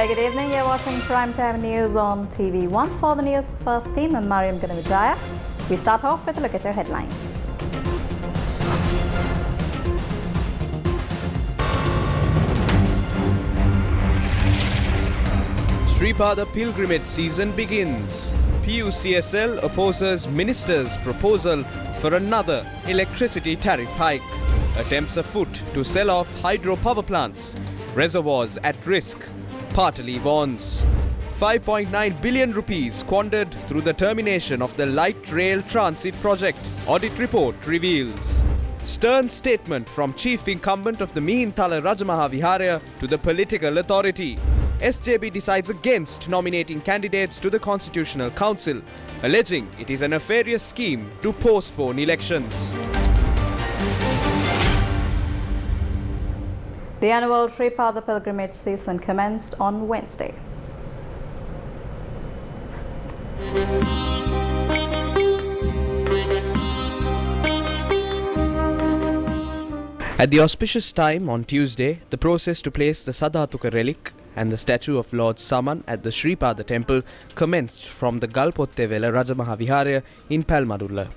Very good evening. You're watching Primetime News on TV1. For the News First team, I'm Mariam Ganavijaya. We start off with a look at your headlines. Sripada pilgrimage season begins. PUCSL opposes minister's proposal for another electricity tariff hike. Attempts afoot to sell off hydropower plants. Reservoirs at risk. Partly warns. 5.9 billion rupees squandered through the termination of the light rail transit project. Audit report reveals. Stern statement from chief incumbent of the Mihintala Rajamaha Viharaya to the political authority. SJB decides against nominating candidates to the Constitutional Council, alleging it is a nefarious scheme to postpone elections. The annual Sripada pilgrimage season commenced on Wednesday. At the auspicious time on Tuesday, the process to place the Sadhatuka relic and the statue of Lord Saman at the Sripada temple commenced from the Galpottevela Rajamaha Viharaya in Palmadulla.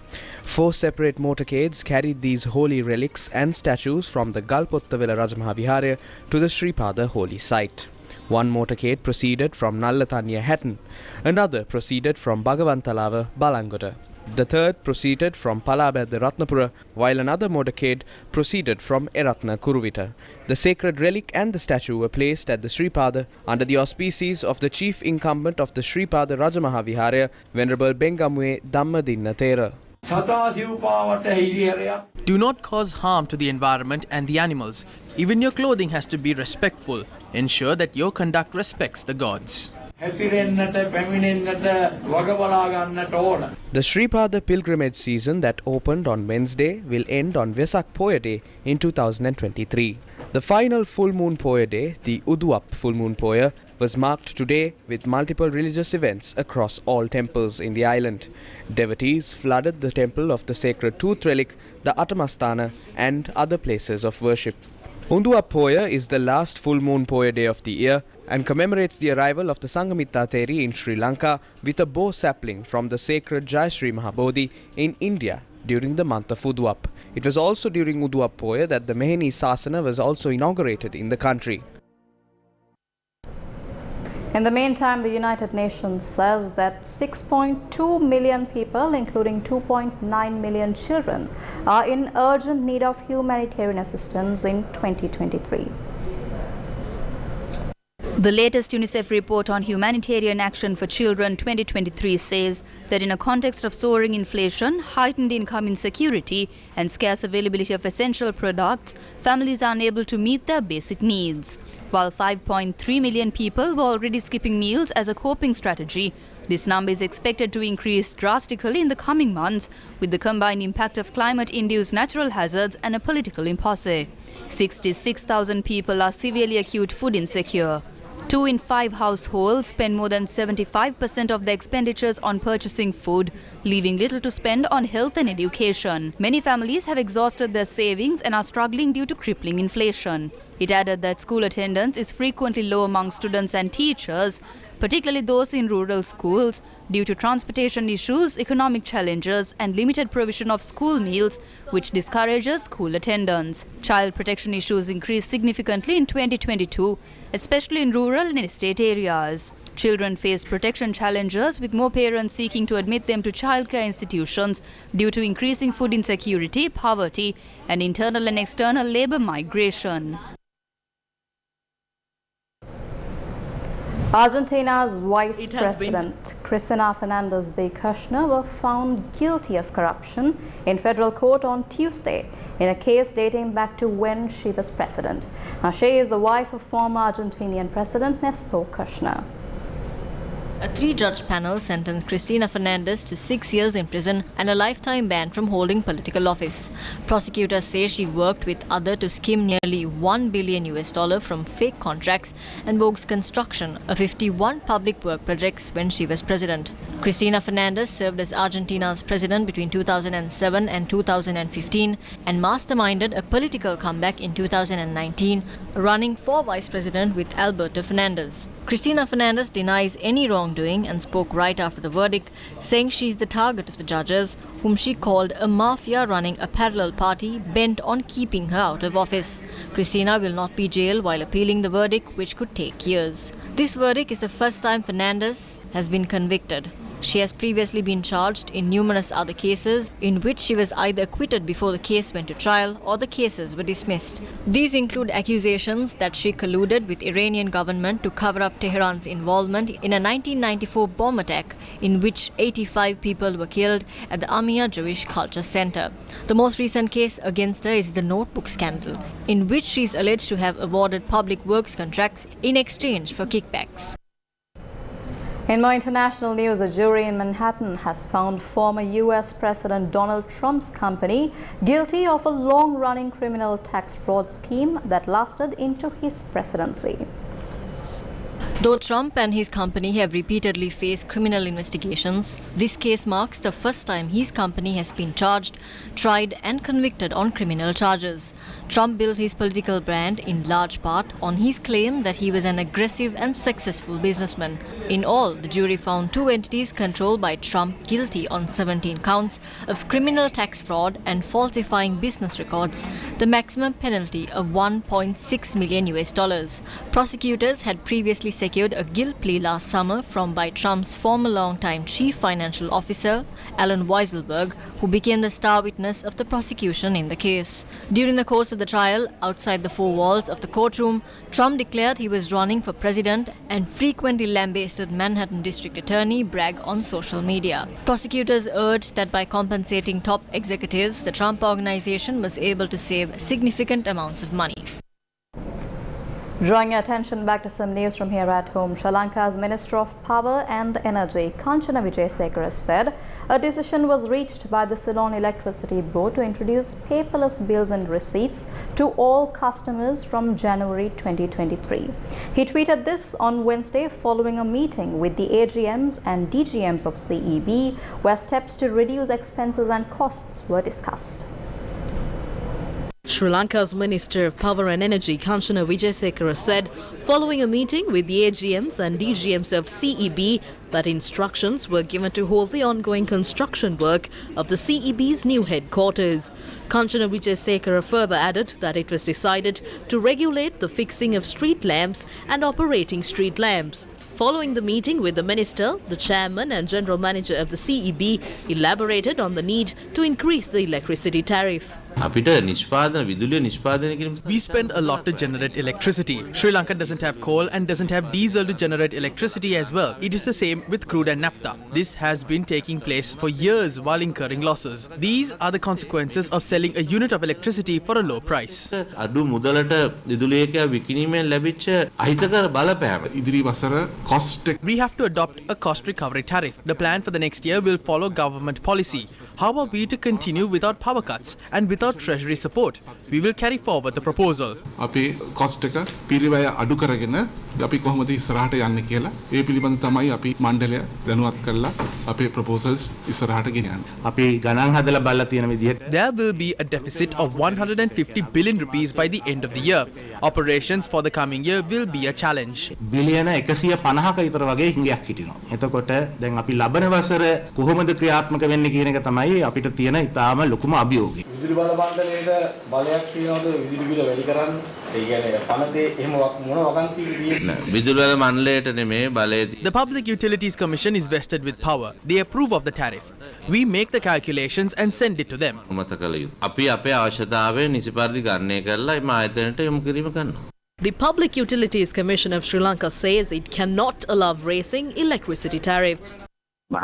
4 separate motorcades carried these holy relics and statues from the Galpottevela Rajamaha Viharaya to the Sripada holy site. One motorcade proceeded from Nallatanya Hatton, another proceeded from Bhagavantalawa Balangoda. The third proceeded from Palabadda Ratnapura, while another motorcade proceeded from Eratna Kuruvita. The sacred relic and the statue were placed at the Sripada under the auspices of the chief incumbent of the Sripada Rajamaha Viharaya, Venerable Bengamwe Dhammadinna Thera. Do not cause harm to the environment and the animals. Even your clothing has to be respectful. Ensure that your conduct respects the gods. The Sripada pilgrimage season that opened on Wednesday will end on Vesak Poya Day in 2023. The final full moon Poya Day, the Uduap full moon Poya, was marked today with multiple religious events across all temples in the island. Devotees flooded the temple of the sacred tooth relic, the Attamastana, and other places of worship. Uduap Poya is the last full moon Poya Day of the year and commemorates the arrival of the Sangamitta Theri in Sri Lanka with a bow sapling from the sacred Jayasri Mahabodhi in India during the month of Uduap. It was also during Uduap Poya that the Meheni Sasana was also inaugurated in the country. In the meantime, the United Nations says that 6.2 million people, including 2.9 million children, are in urgent need of humanitarian assistance in 2023. The latest UNICEF report on humanitarian action for children 2023 says that in a context of soaring inflation, heightened income insecurity and scarce availability of essential products, families are unable to meet their basic needs. While 5.3 million people were already skipping meals as a coping strategy, this number is expected to increase drastically in the coming months with the combined impact of climate-induced natural hazards and a political impasse. 66,000 people are severely acute food insecure. 2 in 5 households spend more than 75% of their expenditures on purchasing food, leaving little to spend on health and education. Many families have exhausted their savings and are struggling due to crippling inflation. It added that school attendance is frequently low among students and teachers, particularly those in rural schools, due to transportation issues, economic challenges and limited provision of school meals, which discourages school attendance. Child protection issues increased significantly in 2022, especially in rural and estate areas. Children face protection challenges, with more parents seeking to admit them to childcare institutions due to increasing food insecurity, poverty and internal and external labor migration. Argentina's Vice President Cristina Fernandez de Kirchner were found guilty of corruption in federal court on Tuesday in a case dating back to when she was president. Now, she is the wife of former Argentinian President Nestor Kirchner. A 3-judge panel sentenced Cristina Fernandez to 6 years in prison and a lifetime ban from holding political office. Prosecutors say she worked with others to skim nearly $1 billion from fake contracts and bogus construction of 51 public work projects when she was president. Cristina Fernandez served as Argentina's president between 2007 and 2015 and masterminded a political comeback in 2019, running for vice president with Alberto Fernandez. Cristina Fernandez denies any wrongdoing and spoke right after the verdict, saying she's the target of the judges, whom she called a mafia running a parallel party bent on keeping her out of office. Cristina will not be jailed while appealing the verdict, which could take years. This verdict is the first time Fernandez has been convicted. She has previously been charged in numerous other cases in which she was either acquitted before the case went to trial or the cases were dismissed. These include accusations that she colluded with Iranian government to cover up Tehran's involvement in a 1994 bomb attack in which 85 people were killed at the Amia Jewish Culture Center. The most recent case against her is the notebook scandal, in which she is alleged to have awarded public works contracts in exchange for kickbacks. In more international news, a jury in Manhattan has found former US President Donald Trump's company guilty of a long-running criminal tax fraud scheme that lasted into his presidency. Though Trump and his company have repeatedly faced criminal investigations, this case marks the first time his company has been charged, tried and convicted on criminal charges. Trump built his political brand in large part on his claim that he was an aggressive and successful businessman. In all, the jury found two entities controlled by Trump guilty on 17 counts of criminal tax fraud and falsifying business records, the maximum penalty of $1.6 million. Prosecutors had previously secured a guilt plea last summer by Trump's former longtime chief financial officer, Alan Weisselberg, who became the star witness of the prosecution in the case. During the course of the trial, outside the four walls of the courtroom, Trump declared he was running for president and frequently lambasted Manhattan District Attorney Bragg on social media. Prosecutors urged that by compensating top executives, the Trump organization was able to save significant amounts of money. Drawing your attention back to some news from here at home, Sri Lanka's Minister of Power and Energy, Kanchana Wijesekara, said a decision was reached by the Ceylon Electricity Board to introduce paperless bills and receipts to all customers from January 2023. He tweeted this on Wednesday following a meeting with the AGMs and DGMs of CEB, where steps to reduce expenses and costs were discussed. Sri Lanka's Minister of Power and Energy, Kanchana Wijesekara, said, following a meeting with the AGMs and DGMs of CEB, that instructions were given to hold the ongoing construction work of the CEB's new headquarters. Kanchana Wijesekara further added that it was decided to regulate the fixing of street lamps and operating street lamps. Following the meeting with the minister, the chairman and general manager of the CEB elaborated on the need to increase the electricity tariff. We spend a lot to generate electricity. Sri Lanka doesn't have coal and doesn't have diesel to generate electricity as well. It is the same with crude and naphtha. This has been taking place for years while incurring losses. These are the consequences of selling a unit of electricity for a low price. We have to adopt a cost recovery tariff. The plan for the next year will follow government policy. How are we to continue without power cuts and without treasury support? We will carry forward the proposal. There will be a deficit of 150 billion rupees by the end of the year. Operations for the coming year will be a challenge. The Public Utilities Commission is vested with power. They approve of the tariff. We make the calculations and send it to them. The Public Utilities Commission of Sri Lanka says it cannot allow raising electricity tariffs. The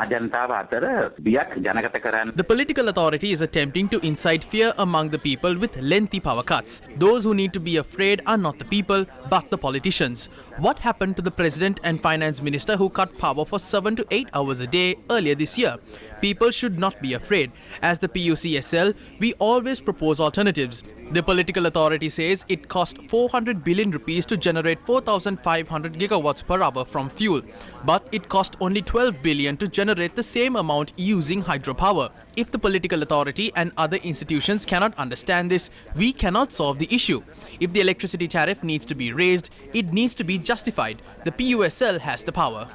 political authority is attempting to incite fear among the people with lengthy power cuts. Those who need to be afraid are not the people, but the politicians. What happened to the President and Finance Minister who cut power for 7 to 8 hours a day earlier this year? People should not be afraid. As the PUCSL, we always propose alternatives. The political authority says it cost 400 billion rupees to generate 4,500 gigawatts per hour from fuel, but it cost only 12 billion to generate the same amount using hydropower. If the political authority and other institutions cannot understand this, we cannot solve the issue. If the electricity tariff needs to be raised, it needs to be justified. The PUSL has the power.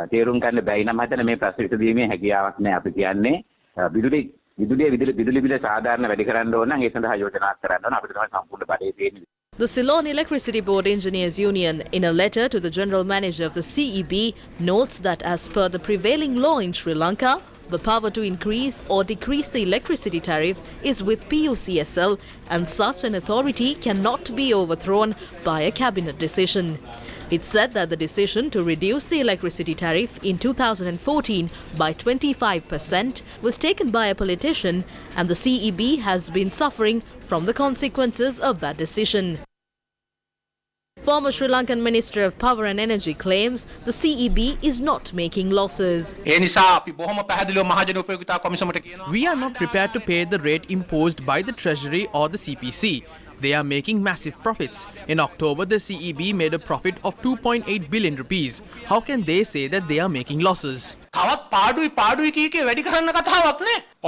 තේරුම් ගන්න බැයි නම් හිතන මේ ප්‍රශ්න විසඳීමේ හැකියාවක් නැහැ අපි කියන්නේ විදුලි බිල සාධාරණ වැඩි කරන්න ඕන නම් ඒ සඳහා යෝජනාවක් කරන්න ඕන අපිට තමයි සම්පූර්ණ බඩේ තියෙන්නේ. The Ceylon Electricity Board Engineers Union, in a letter to the General Manager of the CEB, notes that as per the prevailing law in Sri Lanka, the power to increase or decrease the electricity tariff is with PUCSL, and such an authority cannot be overthrown by a cabinet decision. It said that the decision to reduce the electricity tariff in 2014 by 25% was taken by a politician, and the CEB has been suffering from the consequences of that decision. Former Sri Lankan Minister of Power and Energy claims the CEB is not making losses. We are not prepared to pay the rate imposed by the Treasury or the CPC. They are making massive profits. In October, the CEB made a profit of 2.8 billion rupees. How can they say that they are making losses?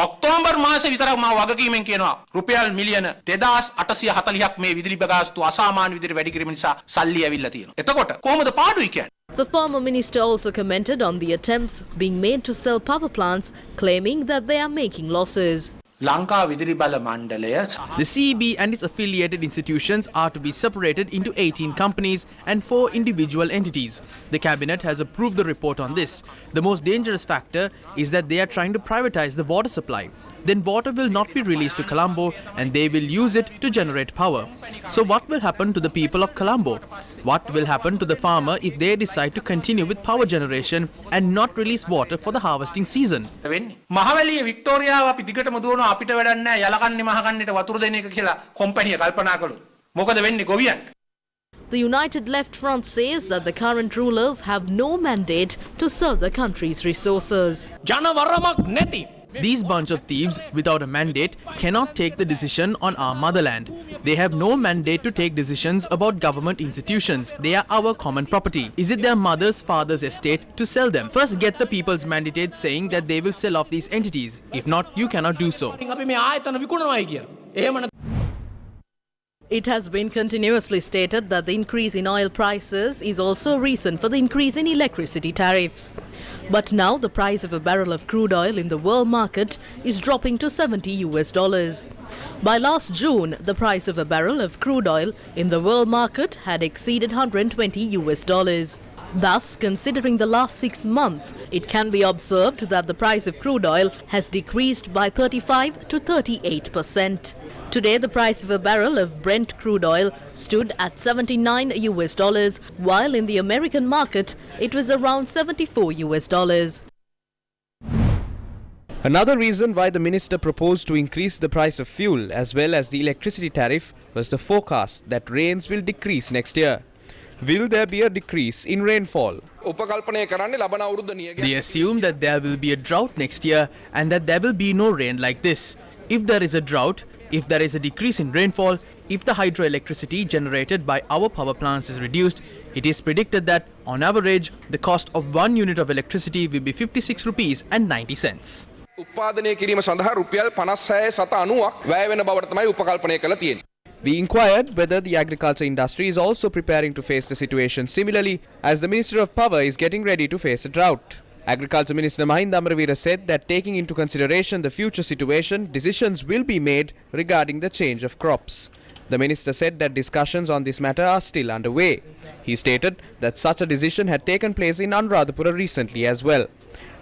October මාසේ විතරක් මා වගකීමෙන් කියනවා රුපියල් මිලියන 2840ක් මේ විදුලි බගාස්තු අසාමාන්‍ය විදිහට වැඩි කිරීම නිසා සල්ලි ඇවිල්ලා තියෙනවා. එතකොට කොහොමද පාඩුයි කියන්නේ? The former minister also commented on the attempts being made to sell power plants, claiming that they are making losses. Lanka විදුලි බල මණ්ඩලය The CEB and its affiliated institutions are to be separated into 18 companies and 4 individual entities. The cabinet has approved the report on this. The most dangerous factor is that they are trying to privatize the water supply. Then water will not be released to Colombo and they will use it to generate power. So what will happen to the people of Colombo? What will happen to the farmer if they decide to continue with power generation and not release water for the harvesting season? මහවැලියේ වික්ටෝරියාව අපි දිගටම දුවනවා අපිට වැඩක් නැහැ යලකන්නේ මහකන්නේට වතුර දෙන එක කියලා කම්පැනිය කල්පනා කළොත් මොකද වෙන්නේ ගොවියන්ට? The United Left Front says that the current rulers have no mandate to serve the country's resources. ජනවරමක් නැති These bunch of thieves without a mandate cannot take the decision on our motherland. They have no mandate to take decisions about government institutions. They are our common property. Is it their mother's father's estate to sell them? First get the people's mandate saying that they will sell off these entities. If not, you cannot do so. It has been continuously stated that the increase in oil prices is also a reason for the increase in electricity tariffs. But now the price of a barrel of crude oil in the world market is dropping to $70. By last June, the price of a barrel of crude oil in the world market had exceeded $120. Thus, considering the last 6 months, it can be observed that the price of crude oil has decreased by 35 to 38%. Today, the price of a barrel of Brent crude oil stood at $79, while in the American market, it was around $74. Another reason why the minister proposed to increase the price of fuel as well as the electricity tariff was the forecast that rains will decrease next year. Will there be a decrease in rainfall? They assume that there will be a drought next year and that there will be no rain like this. If there is a drought, if there is a decrease in rainfall, if the hydroelectricity generated by our power plants is reduced, it is predicted that, on average, the cost of 1 unit of electricity will be 56 rupees and 90 cents. We inquired whether the agriculture industry is also preparing to face the situation similarly, as the Minister of Power is getting ready to face a drought. Agriculture Minister Mahinda Amaraweera said that taking into consideration the future situation, decisions will be made regarding the change of crops. The minister said that discussions on this matter are still underway. He stated that such a decision had taken place in Anuradhapura recently as well.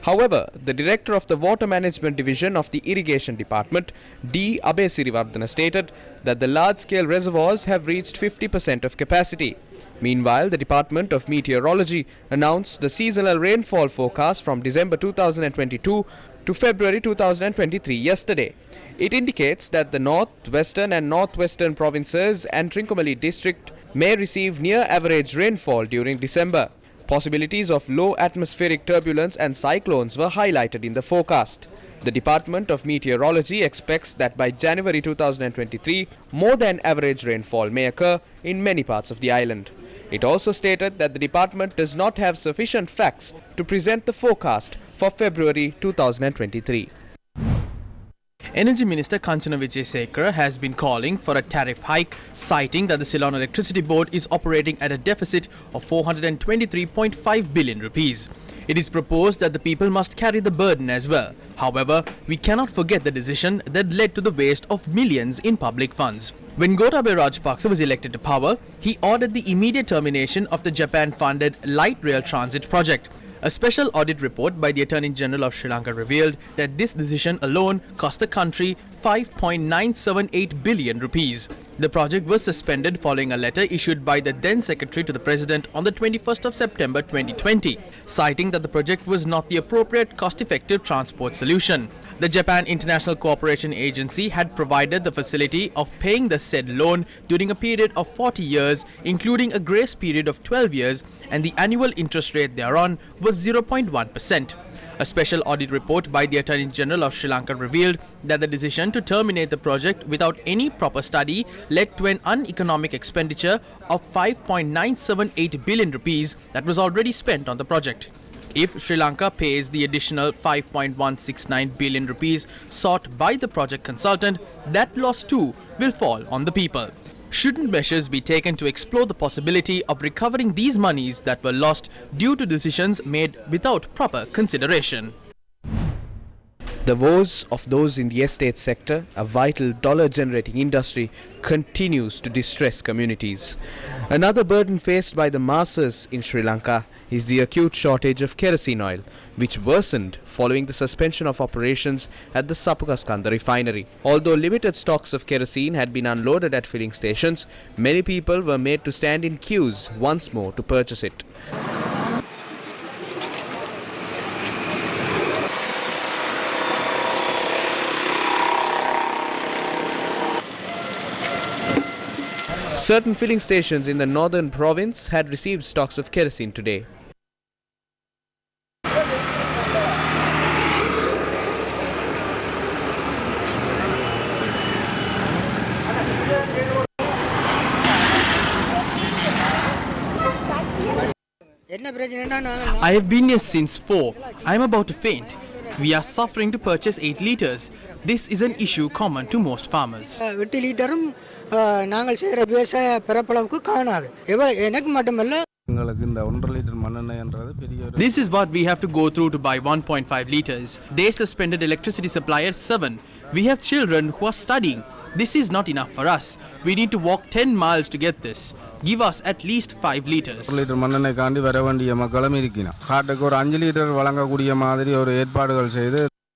However, the director of the Water Management Division of the Irrigation Department, D. Abesirivardhana, stated that the large-scale reservoirs have reached 50% of capacity. Meanwhile, the Department of Meteorology announced the seasonal rainfall forecast from December 2022 to February 2023 yesterday. It indicates that the northwestern and northwestern provinces and Trincomalee district may receive near-average rainfall during December. Possibilities of low atmospheric turbulence and cyclones were highlighted in the forecast. The Department of Meteorology expects that by January 2023, more than average rainfall may occur in many parts of the island. It also stated that the department does not have sufficient facts to present the forecast for February 2023. Energy Minister Kanchana Wijesekara has been calling for a tariff hike, citing that the Ceylon Electricity Board is operating at a deficit of 423.5 billion rupees. It is proposed that the people must carry the burden as well. However, we cannot forget the decision that led to the waste of millions in public funds. When Gotabaya Rajapaksa was elected to power, he ordered the immediate termination of the Japan-funded light rail transit project. A special audit report by the Attorney General of Sri Lanka revealed that this decision alone cost the country 5.978 billion rupees. The project was suspended following a letter issued by the then Secretary to the President on the 21st of September 2020, citing that the project was not the appropriate cost-effective transport solution. The Japan International Cooperation Agency had provided the facility of paying the said loan during a period of 40 years, including a grace period of 12 years, and the annual interest rate thereon was 0.1%. A special audit report by the Attorney General of Sri Lanka revealed that the decision to terminate the project without any proper study led to an uneconomic expenditure of 5.978 billion rupees that was already spent on the project. If Sri Lanka pays the additional 5.169 billion rupees sought by the project consultant, that loss too will fall on the people. Shouldn't measures be taken to explore the possibility of recovering these monies that were lost due to decisions made without proper consideration? The woes of those in the estate sector, a vital dollar-generating industry, continues to distress communities. Another burden faced by the masses in Sri Lanka is the acute shortage of kerosene oil, which worsened following the suspension of operations at the Sapukaskanda refinery. Although limited stocks of kerosene had been unloaded at filling stations, many people were made to stand in queues once more to purchase it. Certain filling stations in the northern province had received stocks of kerosene today. I have been here since 4. I am about to faint. We are suffering to purchase 8 litres. This is an issue common to most farmers. This is what we have to go through to buy 1.5 litres. They suspended electricity supply at 7. We have children who are studying. This is not enough for us. We need to walk 10 miles to get this. Give us at least 5 litres.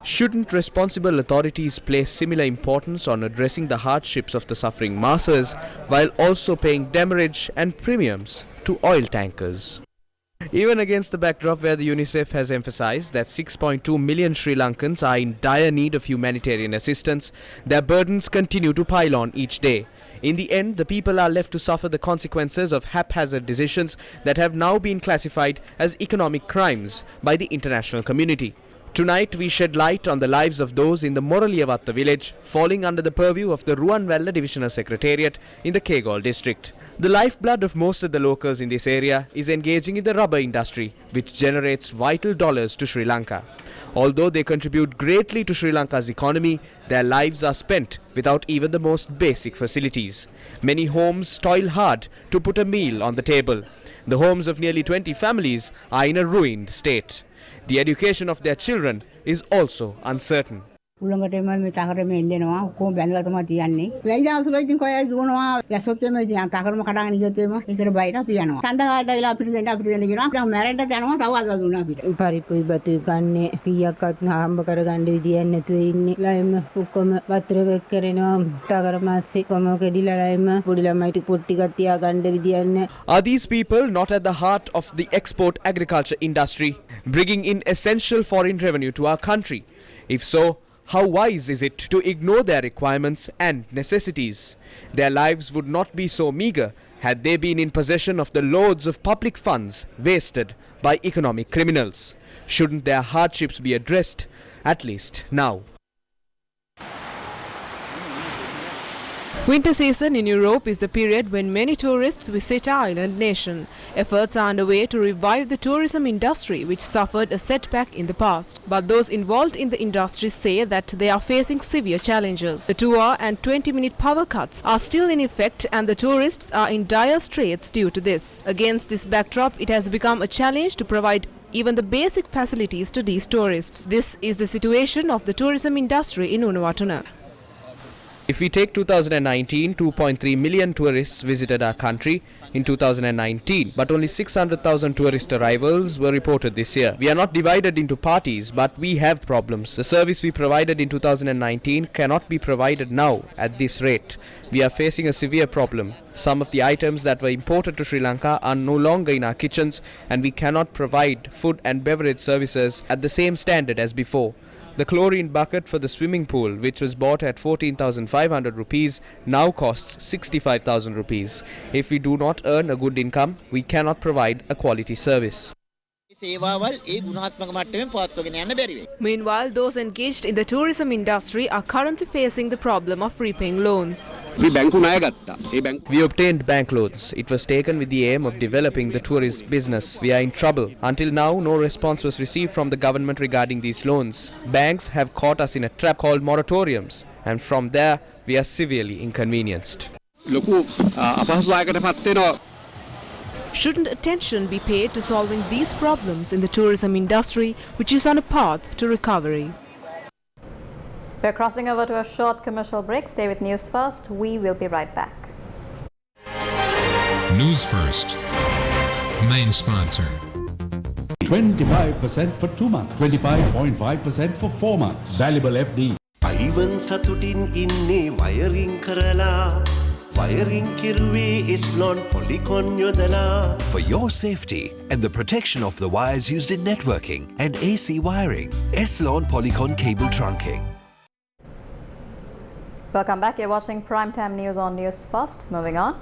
Shouldn't responsible authorities place similar importance on addressing the hardships of the suffering masses while also paying demurrage and premiums to oil tankers? Even against the backdrop where the UNICEF has emphasized that 6.2 million Sri Lankans are in dire need of humanitarian assistance, their burdens continue to pile on each day. In the end, the people are left to suffer the consequences of haphazard decisions that have now been classified as economic crimes by the international community. Tonight, we shed light on the lives of those in the Moraliyavatta village falling under the purview of the Ruwanwella Divisional Secretariat in the Kegol district. The lifeblood of most of the locals in this area is engaging in the rubber industry, which generates vital dollars to Sri Lanka. Although they contribute greatly to Sri Lanka's economy, their lives are spent without even the most basic facilities. Many homes toil hard to put a meal on the table. The homes of nearly 20 families are in a ruined state. The education of their children is also uncertain. Are these people not at the heart of the export agriculture industry, bringing in essential foreign revenue to our country? If so, how wise is it to ignore their requirements and necessities? Their lives would not be so meager had they been in possession of the loads of public funds wasted by economic criminals. Shouldn't their hardships be addressed at least now. Winter season in Europe is the period when many tourists visit our island nation. Efforts are underway to revive the tourism industry, which suffered a setback in the past. But those involved in the industry say that they are facing severe challenges. The 2-hour and 20-minute power cuts are still in effect, and the tourists are in dire straits due to this. Against this backdrop, it has become a challenge to provide even the basic facilities to these tourists. This is the situation of the tourism industry in Unawatuna. If we take 2019, 2.3 million tourists visited our country in 2019, but only 600,000 tourist arrivals were reported this year. We are not divided into parties, but we have problems. The service we provided in 2019 cannot be provided now at this rate. We are facing a severe problem. Some of the items that were imported to Sri Lanka are no longer in our kitchens, and we cannot provide food and beverage services at the same standard as before. The chlorine bucket for the swimming pool, which was bought at 14,500 rupees, now costs 65,000 rupees. If we do not earn a good income, we cannot provide a quality service. Meanwhile, those engaged in the tourism industry are currently facing the problem of repaying loans. We obtained bank loans. It was taken with the aim of developing the tourist business. We are in trouble. Until now, no response was received from the government regarding these loans. Banks have caught us in a trap called moratoriums, and from there, we are severely inconvenienced. Shouldn't attention be paid to solving these problems in the tourism industry, which is on a path to recovery? We're crossing over to a short commercial break. Stay with News First. We will be right back. News First, main sponsor. 25% for 2 months, 25.5% for 4 months. Valuable FD. Ivan Satutin inne wiring karala. Wiring kirwe Eslon Polycon yodala. For your safety and the protection of the wires used in networking and AC wiring, Eslon Polycon cable trunking. Welcome back. You're watching Primetime News on News First. Moving on.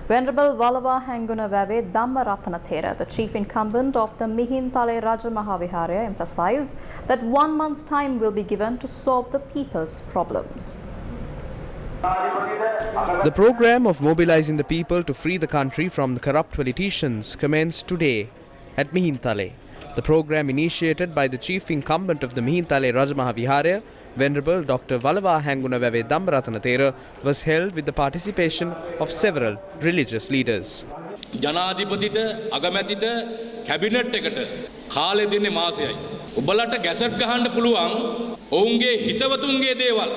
Venerable Walava Hangunavave Dhammaratanathera, the chief incumbent of the Mihintale Raja Mahaviharya, emphasized that 1 month's time will be given to solve the people's problems. The program of mobilizing the people to free the country from the corrupt politicians commenced today at Mihintale. The program, initiated by the chief incumbent of the Mihintale Raja Mahaviharya, Venerable Dr. Walava Hangunavave Dhammaratanathera, was held with the participation of several religious leaders. ජනාධිපතිට අගමැතිට cabinet එකට කාලෙ දෙන්නේ මාසයයි. ඔබලට gazette ගහන්න පුළුවන් ඔවුන්ගේ හිතවතුන්ගේ දේවල්.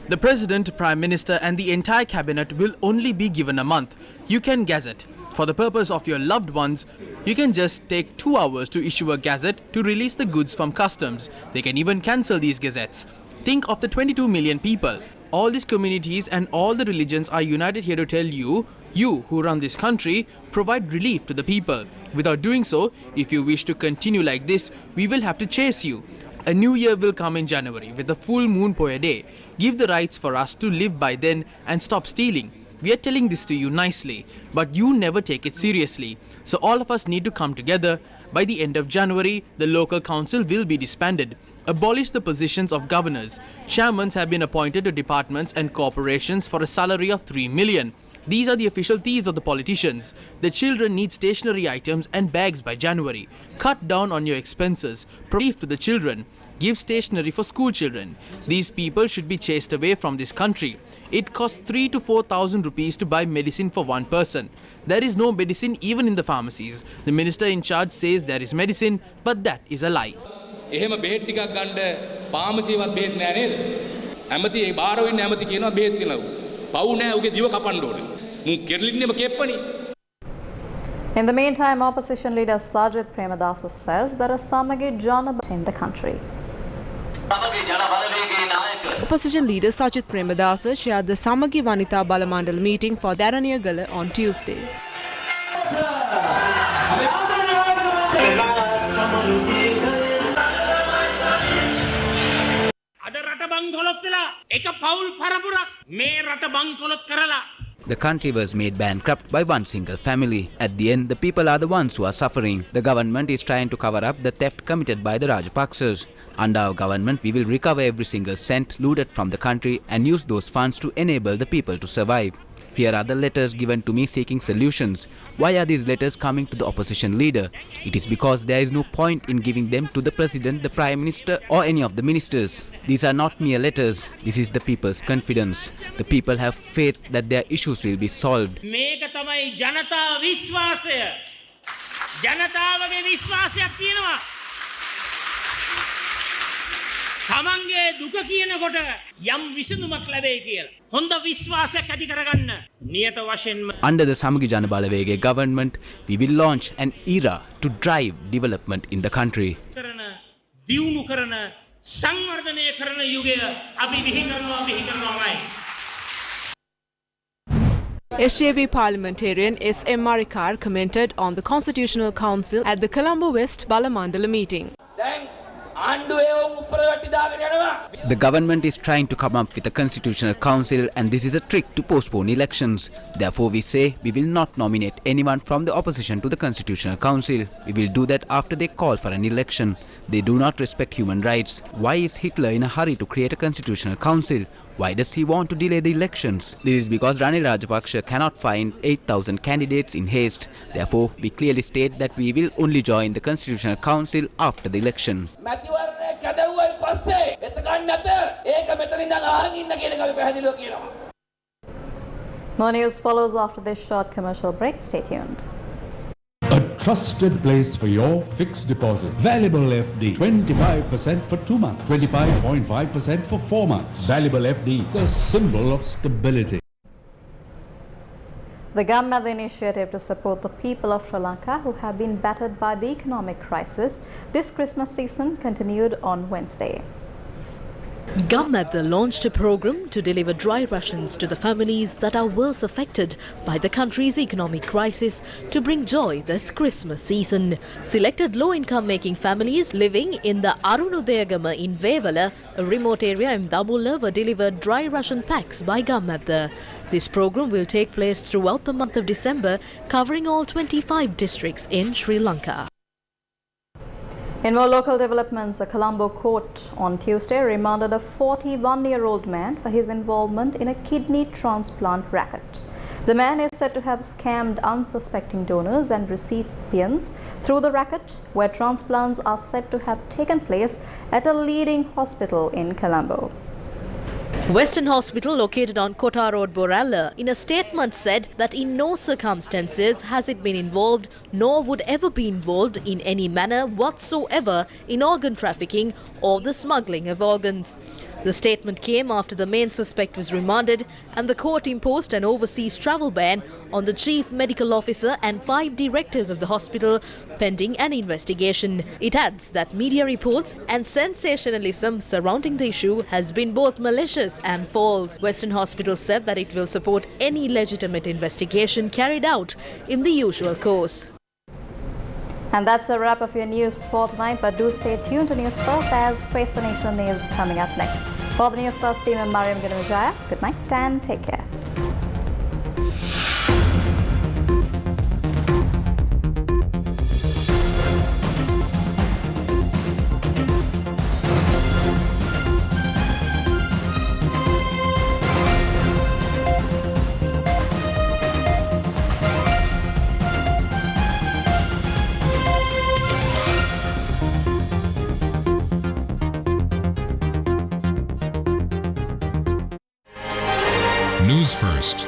The President, Prime Minister and the entire cabinet will only be given a month. You can gazette. For the purpose of your loved ones, you can just take 2 hours to issue a gazette to release the goods from customs. They can even cancel these gazettes. Think of the 22 million people. All these communities and all the religions are united here to tell you, you who run this country, provide relief to the people. Without doing so, if you wish to continue like this, we will have to chase you. A new year will come in January with the full moon Poya day. Give the rights for us to live by then and stop stealing. We are telling this to you nicely, but you never take it seriously. So all of us need to come together. By the end of January, the local council will be disbanded. Abolish the positions of governors. Chairmans have been appointed to departments and corporations for a salary of 3 million. These are the official thieves of the politicians. The children need stationery items and bags by January. Cut down on your expenses. Provide to the children. Give stationery for school children. These people should be chased away from this country. It costs 3,000 to 4,000 rupees to buy medicine for one person. There is no medicine even in the pharmacies. The minister in charge says there is medicine, but that is a lie. එහෙම බෙහෙත් ටිකක් ගන්න ෆාමසියවත් බෙහෙත් නෑ නේද? ඇමති ඒ බාරව ඉන්න ඇමති කියනවා බෙහෙත් තියෙනවා. පව් නෑ උගේ දිව කපන්න ඕනේ. මුන් කෙරලින්නේම කෙප්පනේ. In the meantime, opposition leader Sajid Premadasa says there is Samagi Jana in the country. Opposition leader Sajid Premadasa shared the Samagi Vanita Balamandal meeting for Daraniyagala on Tuesday. අද රට බංකොලොත් වෙලා එක පවුල් පරපුරක් මේ රට බංකොලොත් කරලා The country was made bankrupt by one single family. At the end, the people are the ones who are suffering. The government is trying to cover up the theft committed by the Rajapaksas. Under our government, we will recover every single cent looted from the country and use those funds to enable the people to survive. Here are the letters given to me seeking solutions. Why are these letters coming to the opposition leader? It is because there is no point in giving them to the President, the Prime Minister or any of the ministers. These are not mere letters. This is the people's confidence. The people have faith that their issues will be solved. මේක තමයි ජනතා විශ්වාසය. ජනතාවගේ විශ්වාසයක් තියෙනවා. තමන්ගේ දුක කියනකොට යම් විසඳුමක් ලැබෙයි කියලා. හොඳ විශ්වාසයක් ඇති කරගන්න නියත වශයෙන්ම. Under the Samagi Jana Balawege government, we will launch an era to drive development in the country. කරන දියුණු කරන සංවර්ධනය කරන යුගය අපි බිහි කරනවාමයි. SJB parliamentarian S.M. Marikar commented on the Constitutional Council at the Colombo West Balamandala meeting. The government is trying to come up with a constitutional council, and this is a trick to postpone elections. Therefore, we say we will not nominate anyone from the opposition to the constitutional council. We will do that after they call for an election. They do not respect human rights. Why is Hitler in a hurry to create a constitutional council? Why does he want to delay the elections? This is because Ranil Rajapaksa cannot find 8,000 candidates in haste. Therefore, we clearly state that we will only join the Constitutional Council after the election. More news follows after this short commercial break. Stay tuned. A trusted place for your fixed deposit. Valuable FD, 25% for 2 months, 25.5% for 4 months. Valuable FD, the symbol of stability. The government initiative to support the people of Sri Lanka who have been battered by the economic crisis this Christmas season continued on Wednesday. Gammadda launched a program to deliver dry rations to the families that are worse affected by the country's economic crisis to bring joy this Christmas season. Selected low-income making families living in the Arunudayagama in Vevala, a remote area in Dabulla, were delivered dry ration packs by Gammadda. This program will take place throughout the month of December, covering all 25 districts in Sri Lanka. In more local developments, the Colombo court on Tuesday remanded a 41-year-old man for his involvement in a kidney transplant racket. The man is said to have scammed unsuspecting donors and recipients through the racket, where transplants are said to have taken place at a leading hospital in Colombo. Western Hospital, located on Kota Road, Boralla, in a statement said that in no circumstances has it been involved nor would ever be involved in any manner whatsoever in organ trafficking or the smuggling of organs. The statement came after the main suspect was remanded and the court imposed an overseas travel ban on the chief medical officer and 5 directors of the hospital pending an investigation. It adds that media reports and sensationalism surrounding the issue has been both malicious and false. Western Hospital said that it will support any legitimate investigation carried out in the usual course. And that's a wrap of your news for tonight, but do stay tuned to News First as Face the Nation is coming up next. For the News First team, I'm Mariam Ganujaya. Good night and take care. News First.